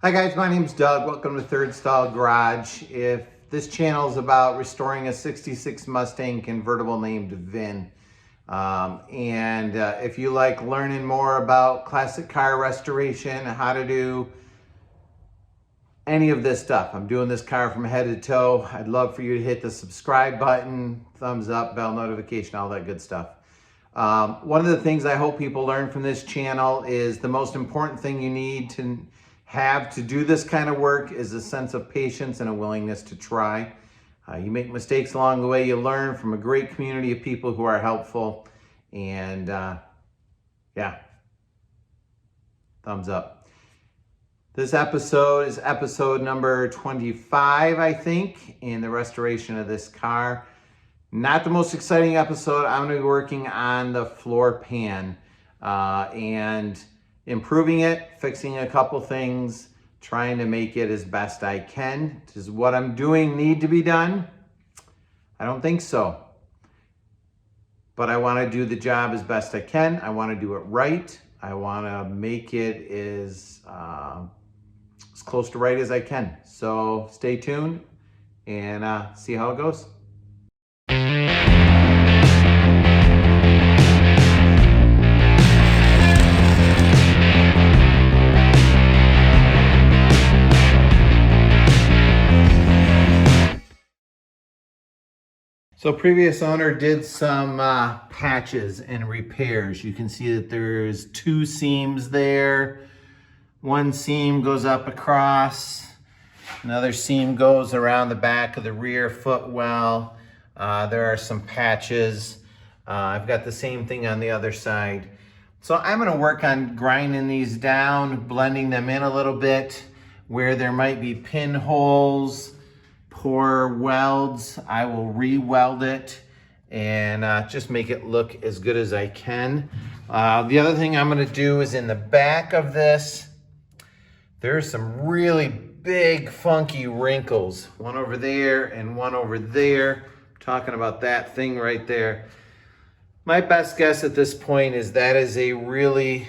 Hi guys, my name's Doug. Welcome to Third Stall Garage. If this channel is about restoring a 66 Mustang convertible named Vin. If you like learning more about classic car restoration, how to do any of this stuff, I'm doing this car from head to toe. I'd love for you to hit the subscribe button, thumbs up, bell notification, all that good stuff. One of the things I hope people learn from this channel is the most important thing you need to have to do this kind of work is a sense of patience and a willingness to try. You make mistakes along the way, you learn from a great community of people who are helpful, and yeah, thumbs up. This episode is episode number 25, I think, in the restoration of this car. Not the most exciting episode. I'm going to be working on the floor pan and improving it, fixing a couple things, trying to make it as best I can. Does what I'm doing need to be done? I don't think so. But I want to do the job as best I can. I want to do it right. I want to make it as close to right as I can. So stay tuned and see how it goes. So previous owner did some patches and repairs. You can see that there's two seams there. One seam goes up across. Another seam goes around the back of the rear footwell. There are some patches. I've got the same thing on the other side. So I'm gonna work on grinding these down, blending them in a little bit. Where there might be pinholes, poor welds, I will re-weld it and just make it look as good as I can. The other thing I'm gonna do is in the back of this, there's some really big funky wrinkles. One over there and one over there. I'm talking about that thing right there. My best guess at this point is that is a really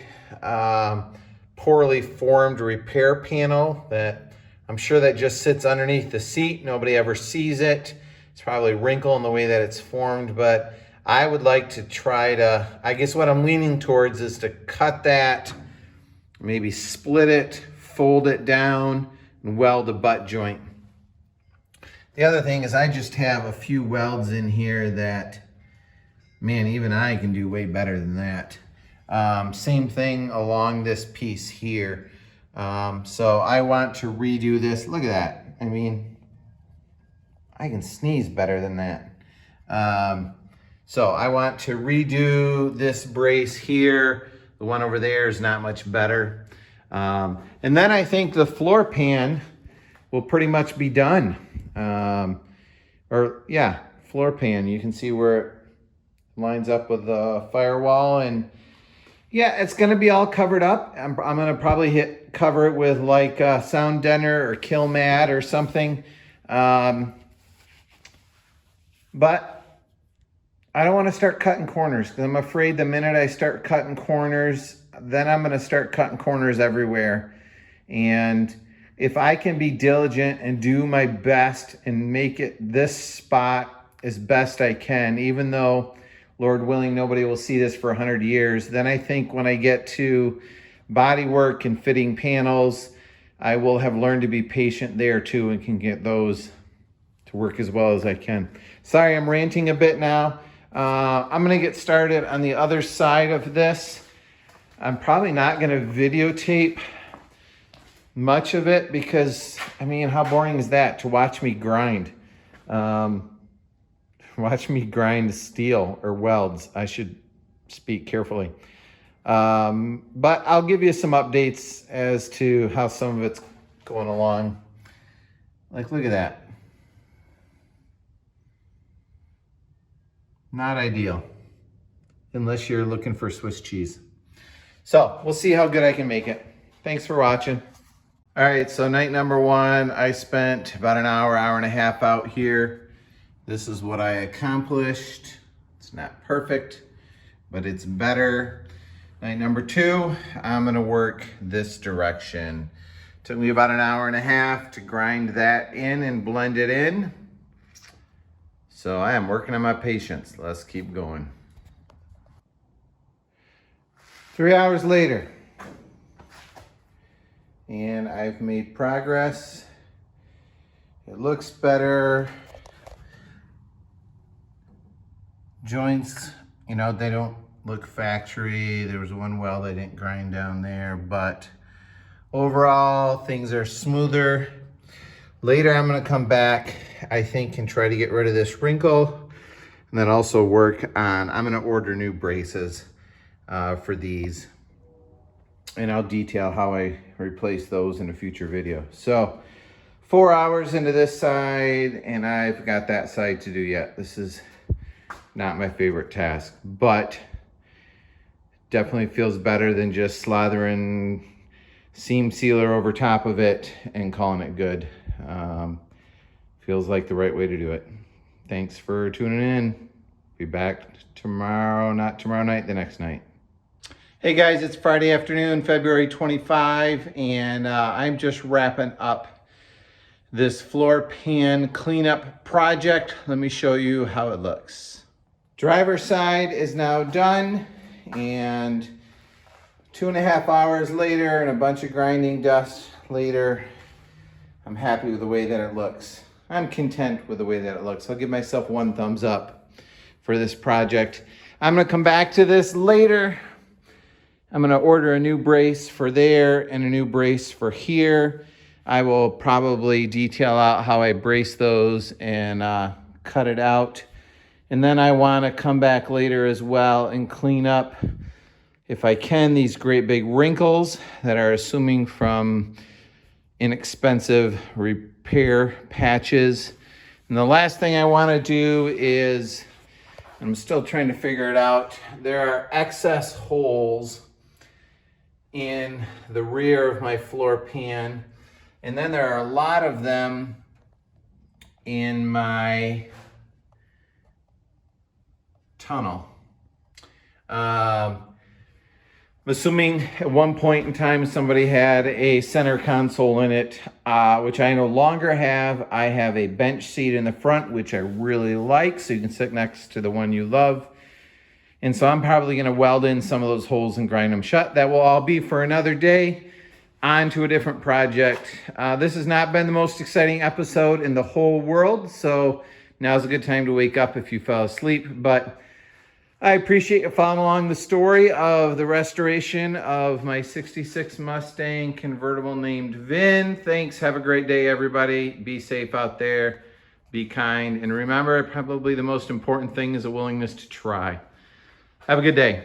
poorly formed repair panel that I'm sure that just sits underneath the seat. Nobody ever sees it. It's probably a wrinkle in the way that it's formed, but I would like to try to, I guess what I'm leaning towards is to cut that, maybe split it, fold it down, and weld a butt joint. The other thing is I just have a few welds in here that, man, even I can do way better than that. Same thing along this piece here. So I want to redo this. Look at that. I mean, I can sneeze better than that. So I want to redo this brace here. The one over there is not much better. And then I think the floor pan will pretty much be done. Yeah, floor pan. You can see where it lines up with the firewall, and yeah, it's gonna be all covered up. I'm gonna probably cover it with like sound deadener or kill mat or something. But I don't wanna start cutting corners because I'm afraid the minute I start cutting corners, then I'm gonna start cutting corners everywhere. And if I can be diligent and do my best and make it this spot as best I can, even though Lord willing, nobody will see this for 100 years. Then I think when I get to body work and fitting panels, I will have learned to be patient there too and can get those to work as well as I can. Sorry, I'm ranting a bit now. I'm gonna get started on the other side of this. I'm probably not gonna videotape much of it because, I mean, how boring is that to watch me grind? Watch me grind steel or welds. I should speak carefully. But I'll give you some updates as to how some of it's going along. Like, look at that. Not ideal, unless you're looking for Swiss cheese. So we'll see how good I can make it. Thanks for watching. All right, so night number one, I spent about an hour, hour and a half out here. This is what I accomplished. It's not perfect, but it's better. Night number two, I'm gonna work this direction Took me about an hour and a half to grind that in and blend it in. So I am working on my patience. Let's keep going. 3 hours later, and I've made progress. It looks better. Joints, you know, they don't look factory. There was one weld I didn't grind down there, but overall things are smoother. Later I'm gonna come back, I think, and try to get rid of this wrinkle, and then also work on, I'm gonna order new braces for these, and I'll detail how I replace those in a future video. So 4 hours into this side, and I've got that side to do yet. This is not my favorite task, but definitely feels better than just slathering seam sealer over top of it and calling it good. Feels like the right way to do it. Thanks for tuning in. Be back tomorrow, not tomorrow night, the next night. Hey guys, it's Friday afternoon, February 25, and I'm just wrapping up this floor pan cleanup project. Let me show you how it looks. Driver's side is now done, and 2.5 hours later and a bunch of grinding dust later, I'm happy with the way that it looks. I'm content with the way that it looks. I'll give myself 1 thumbs up for this project. I'm gonna come back to this later. I'm gonna order a new brace for there and a new brace for here. I will probably detail out how I brace those and cut it out. And then I wanna come back later as well and clean up, if I can, these great big wrinkles that are assuming from inexpensive repair patches. And the last thing I wanna do is, I'm still trying to figure it out, there are excess holes in the rear of my floor pan, and then there are a lot of them in my tunnel. I'm assuming at one point in time somebody had a center console in it, which I no longer have. I have a bench seat in the front, which I really like, so you can sit next to the one you love. And so I'm probably gonna weld in some of those holes and grind them shut. That will all be for another day. On to a different project. This has not been the most exciting episode in the whole world, so now's a good time to wake up if you fell asleep. But I appreciate you following along the story of the restoration of my 66 Mustang convertible named Vin. Thanks, have a great day, everybody. Be safe out there, be kind, and remember, probably the most important thing is a willingness to try. Have a good day.